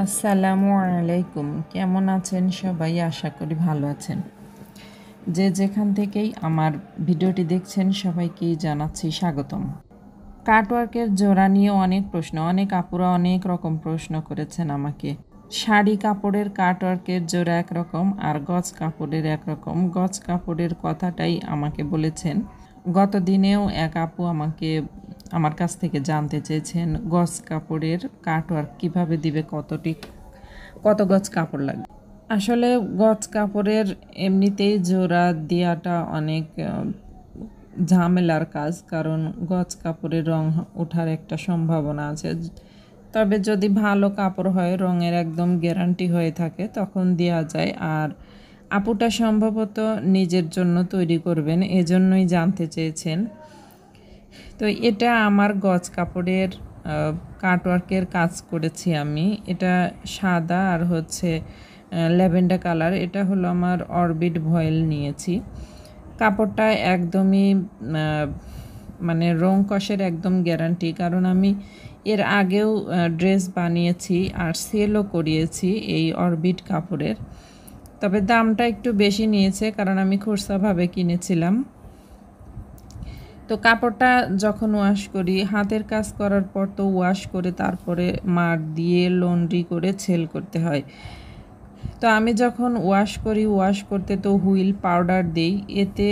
আসসালামু আলাইকুম। কেমন আছেন সবাই? আশা করি ভালো আছেন। যে যেখান থেকেই আমার ভিডিওটি দেখছেন সবাইকেই জানাচ্ছি স্বাগতম। কাটওয়ার্কের জোড়া নিয়ে অনেক প্রশ্ন, অনেক আপুরা অনেক রকম প্রশ্ন করেছেন আমাকে। শাড়ি কাপড়ের কাটওয়ার্কের জোড়া একরকম আর গজ কাপড়ের একরকম। গজ কাপড়ের কথাটাই আমাকে বলেছেন। গত দিনেও এক আপু আমার কাছ থেকে জানতে চেয়েছেন গজ কাপড়ের কাটওয়ার্ক কীভাবে দিবে, কত গজ কাপড় লাগবে। আসলে গজ কাপড়ের এমনিতেই জোড়া দেওয়াটা অনেক ঝামেলার কাজ, কারণ গজ কাপড়ের রং ওঠার একটা সম্ভাবনা আছে। তবে যদি ভালো কাপড় হয়, রঙের একদম গ্যারান্টি হয়ে থাকে, তখন দেওয়া যায়। আর আপুটা সম্ভবত নিজের জন্য তৈরি করবেন, এজন্যই জানতে চেয়েছেন। তো এটা আমার গজ কাপড়ের কাটওয়ার্কের কাজ করেছি আমি। এটা সাদা আর হচ্ছে ল্যাভেন্ডার কালার। এটা হলো আমার অরবিট ভয়েল নিয়েছি। কাপড়টা একদমই মানে রং কষের একদম গ্যারান্টি, কারণ আমি এর আগেও ড্রেস বানিয়েছি আর সেলও করিয়েছি এই অরবিট কাপড়ের। তবে দামটা একটু বেশি নিয়েছে, কারণ আমি খুচরাভাবে কিনেছিলাম। তো কাপড়টা যখন ওয়াশ করি, হাতের কাজ করার পর তো ওয়াশ করে তারপরে মার দিয়ে লন্ড্রি করে সেল করতে হয়। তো আমি যখন ওয়াশ করি, ওয়াশ করতে তো হুইল পাউডার দিই, এতে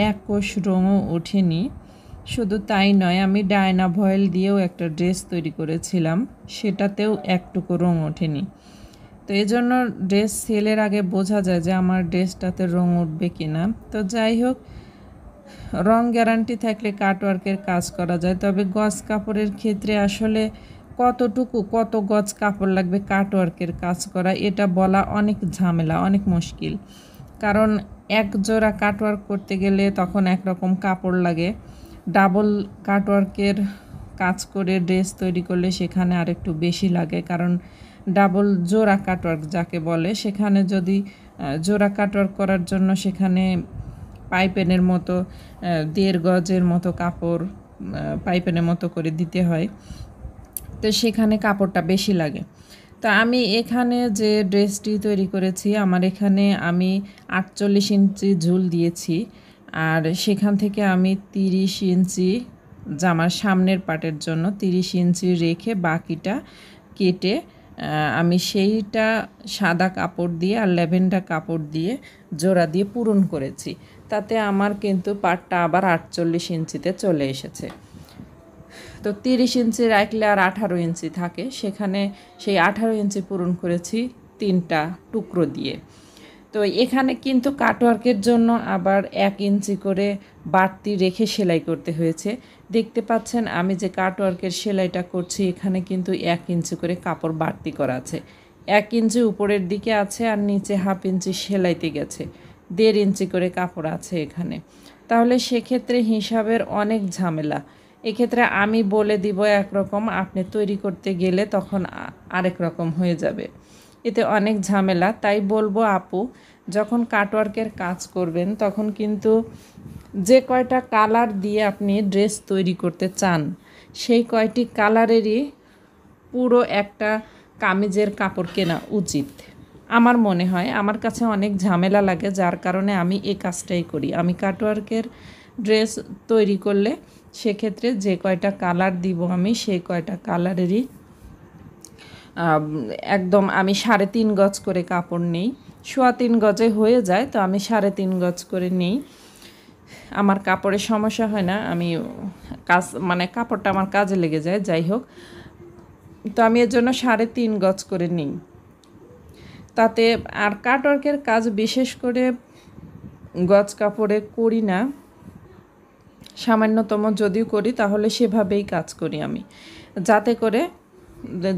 এক কোষ রঙও ওঠেনি। শুধু তাই নয়, আমি ডায়না ভয়েল দিয়েও একটা ড্রেস তৈরি করেছিলাম, সেটাতেও একটুকু রং ওঠেনি। তো এজন্য ড্রেস সেলের আগে বোঝা যায় যে আমার ড্রেসটাতে রং উঠবে কিনা। তো যাই হোক, রং গ্যারান্টি থাকলে কাটওয়ার্কের কাজ করা যায়। তবে গজ কাপড়ের ক্ষেত্রে আসলে কত গজ কাপড় লাগবে কাটওয়ার্কের কাজ করা, এটা বলা অনেক ঝামেলা, অনেক মুশকিল। কারণ এক জোড়া কাটওয়ার্ক করতে গেলে তখন একরকম কাপড় লাগে। ডাবল কাটওয়ার্কের কাজ করে ড্রেস তৈরি করলে সেখানে আরেকটু বেশি লাগে, কারণ ডাবল জোড়া কাটওয়ার্ক যাকে বলে, সেখানে যদি জোড়া কাটওয়ার্ক করার জন্য সেখানে পাইপেনের মতো 1.5 গজের মতো কাপড় পাইপেনের মতো করে দিতে হয়। তো সেখানে কাপড়টা বেশি লাগে। তো আমি এখানে যে ড্রেসটি তৈরি করেছি, আমার এখানে আমি 48 ইঞ্চি ঝুল দিয়েছি, আর সেখান থেকে আমি 30 ইঞ্চি জামার সামনের পার্টের জন্য 30 ইঞ্চি রেখে বাকিটা কেটে আমি সেইটা সাদা কাপড় দিয়ে আর ল্যাভেন্ডার কাপড় দিয়ে জোড়া দিয়ে পূরণ করেছি। তাতে আমার কিন্তু পাটটা আবার 48 ইঞ্চিতে চলে এসেছে। তো 30 ইঞ্চি রাখলে আর 18 ইঞ্চি থাকে, সেখানে সেই 18 ইঞ্চি পূরণ করেছি 3টা টুকরো দিয়ে। তো এখানে কিন্তু কাটওয়ার্কের জন্য আবার 1 ইঞ্চি করে বাড়তি রেখে সেলাই করতে হয়েছে। দেখতে পাচ্ছেন আমি যে কাটওয়ার্কের সেলাইটা করছি, এখানে কিন্তু 1 ইঞ্চি করে কাপড় বাড়তি করা আছে। 1 ইঞ্চি উপরের দিকে আছে আর নিচে 1/2 ইঞ্চি সেলাইতে গেছে, 1.5 ইঞ্চি করে কাপড় আছে এখানে। তাহলে সেক্ষেত্রে হিসাবের অনেক ঝামেলা। এক্ষেত্রে আমি বলে দিব একরকম, আপনি তৈরি করতে গেলে তখন আরেক রকম হয়ে যাবে, এতে অনেক ঝামেলা। তাই বলবো আপু, যখন কাটওয়ার্কের কাজ করবেন তখন কিন্তু যে কয়টা কালার দিয়ে আপনি ড্রেস তৈরি করতে চান, সেই কয়টি কালারেরই পুরো একটা কামিজের কাপড় কেনা উচিত। আমার মনে হয়, আমার কাছে অনেক ঝামেলা লাগে, যার কারণে আমি এই কাজটাই করি। আমি কাটওয়ার্কের ড্রেস তৈরি করলে সেক্ষেত্রে যে কয়টা কালার দিব আমি সেই কয়টা কালারেরই একদম আমি 3.5 গজ করে কাপড় নিই। 3.25 গজে হয়ে যায়, তো আমি 3.5 গজ করে নিই। আমার কাপড়ের সমস্যা হয় না, আমি কাপড়টা আমার কাজে লেগে যায়। যাই হোক, তো আমি এর জন্য 3.5 গজ করে নিই। তাতে আর কাটওয়ার্কের কাজ বিশেষ করে গজ কাপড়ে করি না, সামান্যতম যদিও করি তাহলে সেভাবেই কাজ করি আমি, যাতে করে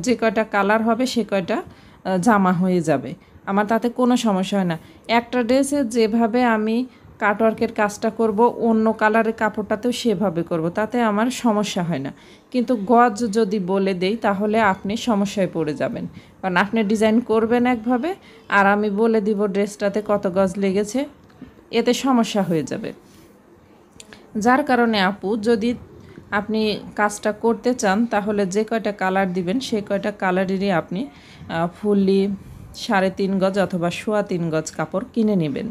যে কয়টা কালার হবে সে কয়টা জামা হয়ে যাবে, আমার তাতে কোনো সমস্যা হয় না। একটা ড্রেসে যেভাবে আমি কাটওয়ার্কের কাজটা করব, অন্য কালারের কাপড়টাতেও সেভাবে করব, তাতে আমার সমস্যা হয় না। কিন্তু গজ যদি বলে দেই তাহলে আপনি সমস্যায় পড়ে যাবেন, কারণ আপনি ডিজাইন করবেন একভাবে আর আমি বলে দিব ড্রেসটাতে কত গজ লেগেছে, এতে সমস্যা হয়ে যাবে। যার কারণে আপু, যদি আপনি কাজটা করতে চান তাহলে যে কয়টা কালার দিবেন সেই কয়টা কালারেরই আপনি ফুললি 3.5 গজ অথবা 3.25 গজ কাপড় কিনে নেবেন।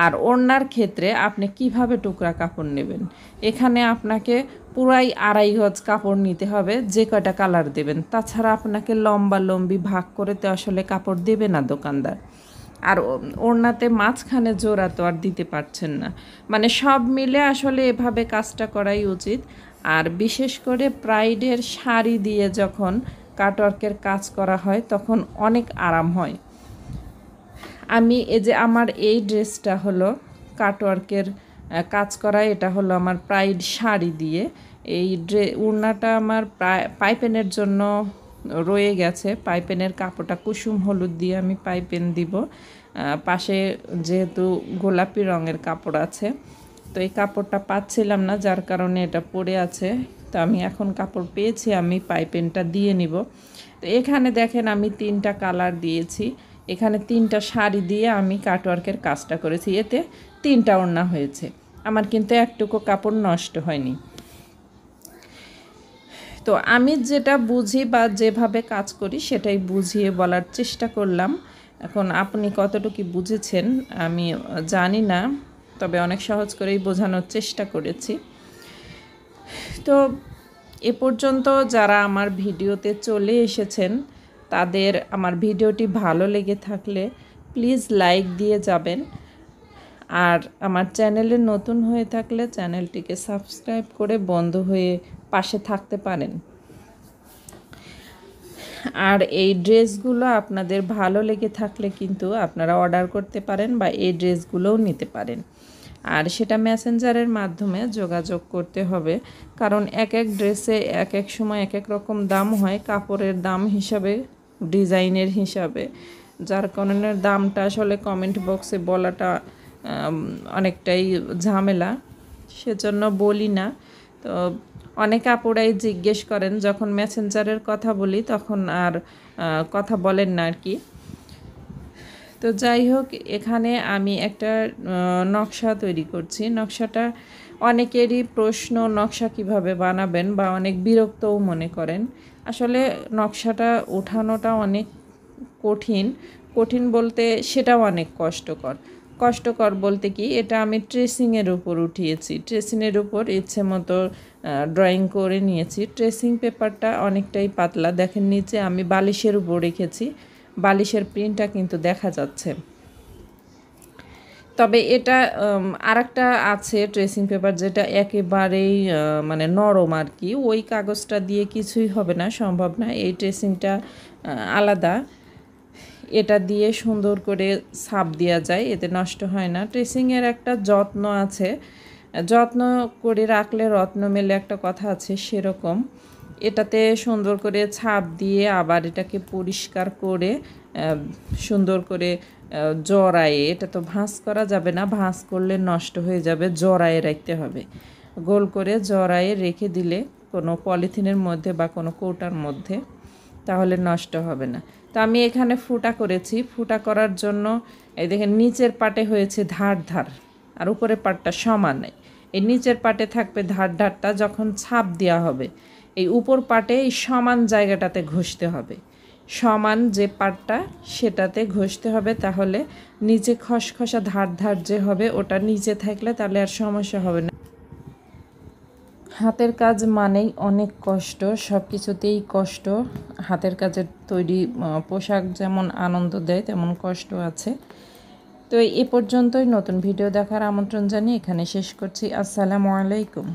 আর ওড়নার ক্ষেত্রে আপনি কিভাবে টুকরা কাপড় নেবেন, এখানে আপনাকে পুরাই 2.5 গজ কাপড় নিতে হবে যে কয়টা কালার দেবেন। তাছাড়া আপনাকে লম্বা লম্বি ভাগ করে তো আসলে কাপড় দেবে না দোকানদার। আর ওড়নাতে মাঝখানে জোড়া তো আর দিতে পারছেন না, মানে সব মিলে আসলে এভাবে কাজটা করাই উচিত। আর বিশেষ করে প্রাইডের শাড়ি দিয়ে যখন কাটওয়ার্কের কাজ করা হয় তখন অনেক আরাম হয়। আমি এই যে আমার এই ড্রেসটা হলো কাটওয়ার্কের কাজ করা, এটা হলো আমার প্রাইড শাড়ি দিয়ে। এই ওড়নাটা আমার পাইপেনের জন্য রয়ে গেছে, পাইপেনের কাপড়টা কুসুম হলুদ দিয়ে আমি পাইপেন দিব। পাশে যেহেতু গোলাপি রঙের কাপড় আছে, তো এই কাপড়টা পাচ্ছিলাম না, যার কারণে এটা পড়ে আছে। তো আমি এখন কাপড় পেয়েছি, আমি পাইপেনটা দিয়ে নিব। তো এখানে দেখেন আমি 3টা কালার দিয়েছি, এখানে 3টা শাড়ি দিয়ে আমি কাটওয়ার্কের কাজটা করেছি, এতে 3টা ওড়না হয়েছে। আমার কিন্তু একটুকু কাপড় নষ্ট হয়নি। তো আমি যেটা বুঝি বা যেভাবে কাজ করি সেটাই বুঝিয়ে বলার চেষ্টা করলাম। এখন আপনি কতটুকু বুঝেছেন আমি জানি না, তবে অনেক সহজ করেই বোঝানোর চেষ্টা করেছি। তো এ পর্যন্ত যারা আমার ভিডিওতে চলে এসেছেন তাদের আমার ভিডিওটি ভালো লেগে থাকলে প্লিজ লাইক দিয়ে যাবেন। আর আমার চ্যানেলে নতুন হয়ে থাকলে চ্যানেলটিকে সাবস্ক্রাইব করে বন্ধু হয়ে পাশে থাকতে পারেন। আর এই ড্রেসগুলো আপনাদের ভালো লেগে থাকলে কিন্তু আপনারা অর্ডার করতে পারেন বা এই ড্রেসগুলোও নিতে পারেন। আর সেটা মেসেঞ্জারের মাধ্যমে যোগাযোগ করতে হবে, কারণ এক এক ড্রেসে এক এক সময় এক এক রকম দাম হয়, কাপড়ের দাম হিসাবে, ডিজাইনের হিসাবে, যার কারণে দামটা আসলে কমেন্ট বক্সে বলাটা অনেকটাই ঝামেলা, সেজন্য বলি না। তো অনেক আপুরাই জিজ্ঞেস করেন, যখন মেসেঞ্জারের কথা বলি তখন আর কথা বলেন না আর কি। তো যাই হোক, এখানে আমি একটা নকশা তৈরি করছি। নকশাটা অনেকেরই প্রশ্ন, নকশা কিভাবে বানাবেন, বা অনেক বিরক্তও মনে করেন। আসলে নকশাটা ওঠানোটা অনেক কঠিন বলতে সেটাও অনেক কষ্টকর বলতে কি, এটা আমি ট্রেসিংয়ের উপর উঠিয়েছি, ট্রেসিংয়ের উপর ইচ্ছে মতো ড্রয়িং করে নিয়েছি। ট্রেসিং পেপারটা অনেকটাই পাতলা, দেখেন নিচে আমি বালিশের উপর রেখেছি, বালিশের প্রিন্টটা কিন্তু দেখা যাচ্ছে। তবে এটা আরেকটা আছে ট্রেসিং পেপার যেটা একেবারেই মানে নরম আর কি, ওই কাগজটা দিয়ে কিছুই হবে না, সম্ভব না। এই ট্রেসিংটা আলাদা, এটা দিয়ে সুন্দর করে ছাপ দেওয়া যায়, এতে নষ্ট হয় না। ট্রেসিংয়ের একটা যত্ন আছে, যত্ন করে রাখলে রত্ন মেলে একটা কথা আছে, সেরকম এটাতে সুন্দর করে ছাপ দিয়ে আবার এটাকে পরিষ্কার করে সুন্দর করে জড়ায়ে, এটা তো ভাঁজ করা যাবে না, ভাঁজ করলে নষ্ট হয়ে যাবে, জড়ায়ে রাখতে হবে। গোল করে জড়ায়ে রেখে দিলে কোনো পলিথিনের মধ্যে বা কোনো কৌটার মধ্যে, তাহলে নষ্ট হবে না। তো আমি এখানে ফুটা করেছি, ফুটা করার জন্য এই দেখেন নিচের পাটে হয়েছে ধার আর উপরের পাটটা সমান নেই। এই নিচের পাটে থাকবে ধারটা, যখন ছাপ দেওয়া হবে এই উপর পাটে এই সমান জায়গাটাতে ঘষতে হবে, সমান যে পাটটা সেটাতে ঘষতে হবে, তাহলে নিচে খসখসা ধার যে হবে ওটা নিচে থাকলে তাহলে আর সমস্যা হবে না। হাতের কাজ মানেই অনেক কষ্ট, সব কিছুতেই কষ্ট। হাতের কাজের তৈরি পোশাক যেমন আনন্দ দেয় তেমন কষ্ট আছে। তো এ পর্যন্তই, নতুন ভিডিও দেখার আমন্ত্রণ জানিয়ে এখানে শেষ করছি। আসসালামু আলাইকুম।